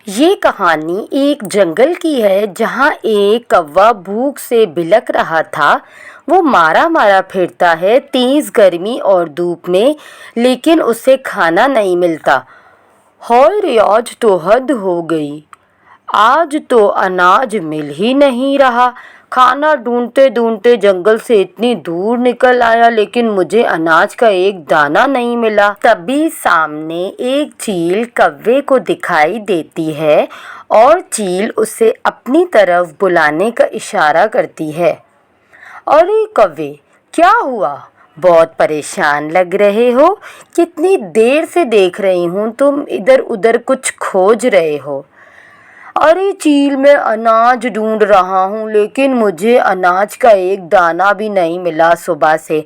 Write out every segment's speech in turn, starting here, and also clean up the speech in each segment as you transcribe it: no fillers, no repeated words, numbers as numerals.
یہ کہانی ایک جنگل کی ہے جہاں ایک کوا بھوک سے بلک رہا تھا۔ وہ مارا مارا پھرتا ہے تیز گرمی اور دھوپ میں، لیکن اسے کھانا نہیں ملتا۔ ہائے رے، آج تو حد ہو گئی، آج تو اناج مل ہی نہیں رہا۔ کھانا ڈھونڈتے ڈھونڈتے جنگل سے اتنی دور نکل آیا، لیکن مجھے اناج کا ایک دانہ نہیں ملا۔ تبھی سامنے ایک چیل کوے کو دکھائی دیتی ہے اور چیل اسے اپنی طرف بلانے کا اشارہ کرتی ہے۔ ارے کوے، کیا ہوا؟ بہت پریشان لگ رہے ہو۔ کتنی دیر سے دیکھ رہی ہوں تم ادھر ادھر کچھ کھوج رہے ہو۔ ارے چیل، میں اناج ڈھونڈ رہا ہوں، لیکن مجھے اناج کا ایک دانہ بھی نہیں ملا صبح سے۔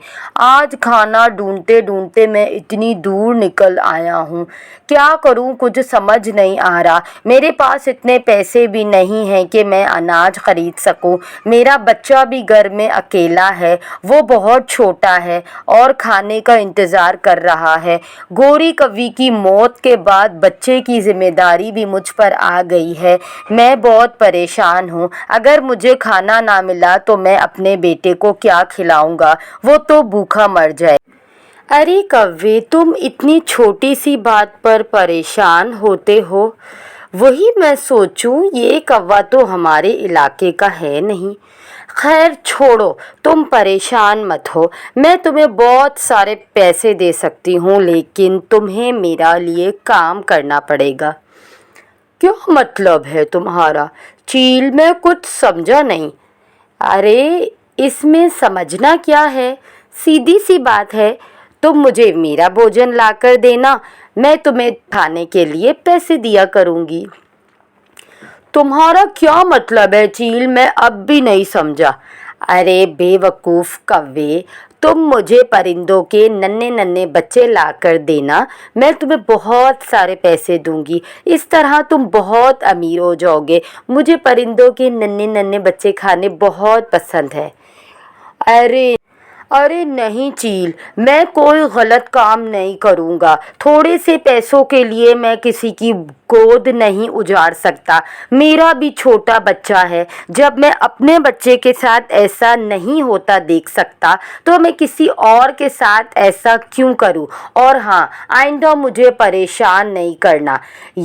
آج کھانا ڈھونڈتے ڈھونڈتے میں اتنی دور نکل آیا ہوں، کیا کروں کچھ سمجھ نہیں آ رہا۔ میرے پاس اتنے پیسے بھی نہیں ہیں کہ میں اناج خرید سکوں۔ میرا بچہ بھی گھر میں اکیلا ہے، وہ بہت چھوٹا ہے اور کھانے کا انتظار کر رہا ہے۔ گوری کوی کی موت کے بعد بچے کی ذمہ داری بھی مجھ پر آ گئی ہے۔ میں بہت پریشان ہوں۔ اگر مجھے کھانا نہ ملا تو میں اپنے بیٹے کو کیا کھلاؤں گا؟ وہ تو بھوکا مر جائے۔ ارے کوے، تم اتنی چھوٹی سی بات پر پریشان ہوتے ہو؟ وہی میں سوچوں، یہ کوا تو ہمارے علاقے کا ہے نہیں۔ خیر چھوڑو، تم پریشان مت ہو۔ میں تمہیں بہت سارے پیسے دے سکتی ہوں، لیکن تمہیں میرا لیے کام کرنا پڑے گا۔ کیا مطلب ہے تمہارا؟ چیل، میں کچھ سمجھا نہیں۔ ارے اس میں سمجھنا کیا ہے، سیدھی سی بات ہے۔ تم مجھے میرا بھوجن لا کر دینا، میں تمہیں کھانے کے لیے پیسے دیا کروں گی۔ تمہارا کیا مطلب ہے چیل؟ میں اب بھی نہیں سمجھا۔ ارے بے وقوف کوے، تم مجھے پرندوں کے ننھے ننھے بچے لا کر دینا، میں تمہیں بہت سارے پیسے دوں گی۔ اس طرح تم بہت امیر ہو جاؤ گے۔ مجھے پرندوں کے ننھے ننھے بچے کھانے بہت پسند ہے۔ ارے نہیں چیل، میں کوئی غلط کام نہیں کروں گا۔ تھوڑے سے پیسوں کے لیے میں کسی کی گود نہیں اجاڑ سکتا۔ میرا بھی چھوٹا بچہ ہے۔ جب میں اپنے بچے کے ساتھ ایسا نہیں ہوتا دیکھ سکتا تو میں کسی اور کے ساتھ ایسا کیوں کروں؟ اور ہاں، آئندہ مجھے پریشان نہیں کرنا۔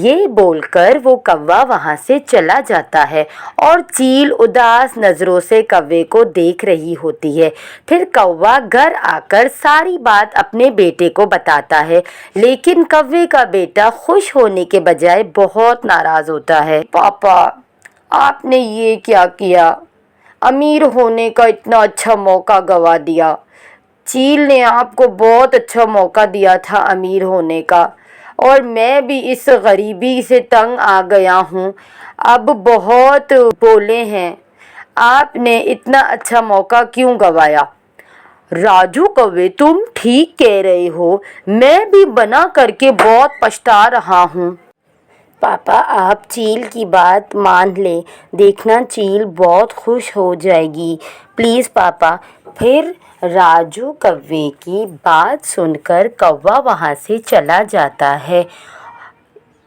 یہ بول کر وہ کوا وہاں سے چلا جاتا ہے اور چیل اداس نظروں سے کوے کو دیکھ رہی ہوتی ہے۔ پھر کوا گھر آ کر ساری بات اپنے بیٹے کو بتاتا ہے، لیکن کوے کا بیٹا خوش ہونے کے بجائے بہت ناراض ہوتا ہے۔ پاپا، آپ نے یہ کیا کیا؟ امیر ہونے کا اتنا اچھا موقع گنوا دیا۔ چیل نے آپ کو بہت اچھا موقع دیا تھا امیر ہونے کا، اور میں بھی اس غریبی سے تنگ آ گیا ہوں۔ اب بہت بولے ہیں، آپ نے اتنا اچھا موقع کیوں گنوایا؟ راجو کوے، تم ٹھیک کہہ رہے ہو، میں بھی بنا کر کے بہت پچھتا رہا ہوں۔ پاپا، آپ چیل کی بات مان لیں، دیکھنا چیل بہت خوش ہو جائے گی، پلیز پاپا۔ پھر راجو کوے کی بات سن کر کوا وہاں سے چلا جاتا ہے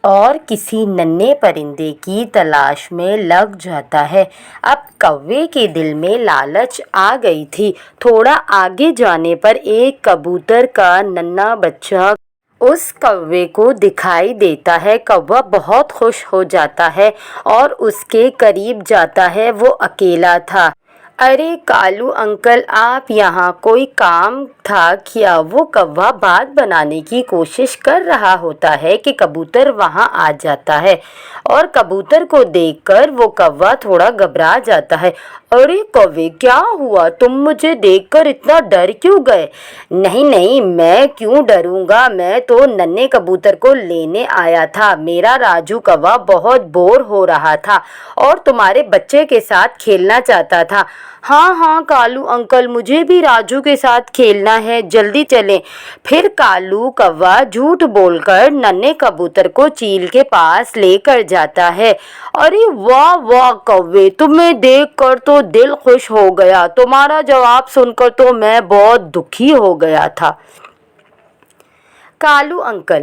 اور کسی ننھے پرندے کی تلاش میں لگ جاتا ہے۔ اب کوے کے دل میں لالچ آ گئی تھی۔ تھوڑا آگے جانے پر ایک کبوتر کا ننھا بچہ اس کوے کو دکھائی دیتا ہے۔ کوا بہت خوش ہو جاتا ہے اور اس کے قریب جاتا ہے۔ وہ اکیلا تھا۔ ارے کالو انکل، آپ یہاں کوئی کام تھا کیا؟ وہ کوا بات بنانے کی کوشش کر رہا ہوتا ہے کہ کبوتر وہاں آ جاتا ہے اور کبوتر کو دیکھ کر وہ کوا تھوڑا گھبرا جاتا ہے۔ ارے کوے، کیا ہوا؟ تم مجھے دیکھ کر اتنا ڈر کیوں گئے؟ نہیں نہیں، میں کیوں ڈروں گا، میں تو ننھے کبوتر کو لینے آیا تھا۔ میرا راجو کوا بہت بور ہو رہا تھا اور تمہارے بچے کے ساتھ کھیلنا چاہتا تھا۔ ہاں ہاں کالو انکل، مجھے بھی راجو کے ساتھ کھیلنا ہے، جلدی چلیں۔ پھر کالو کوا جھوٹ بول کر ننھے کبوتر کو چیل کے پاس لے کر جاتا ہے۔ ارے واہ واہ کوے، تمہیں دیکھ کر تو دل خوش ہو گیا، تمہارا جواب سن کر تو میں بہت دکھی ہو گیا تھا۔ کالو انکل،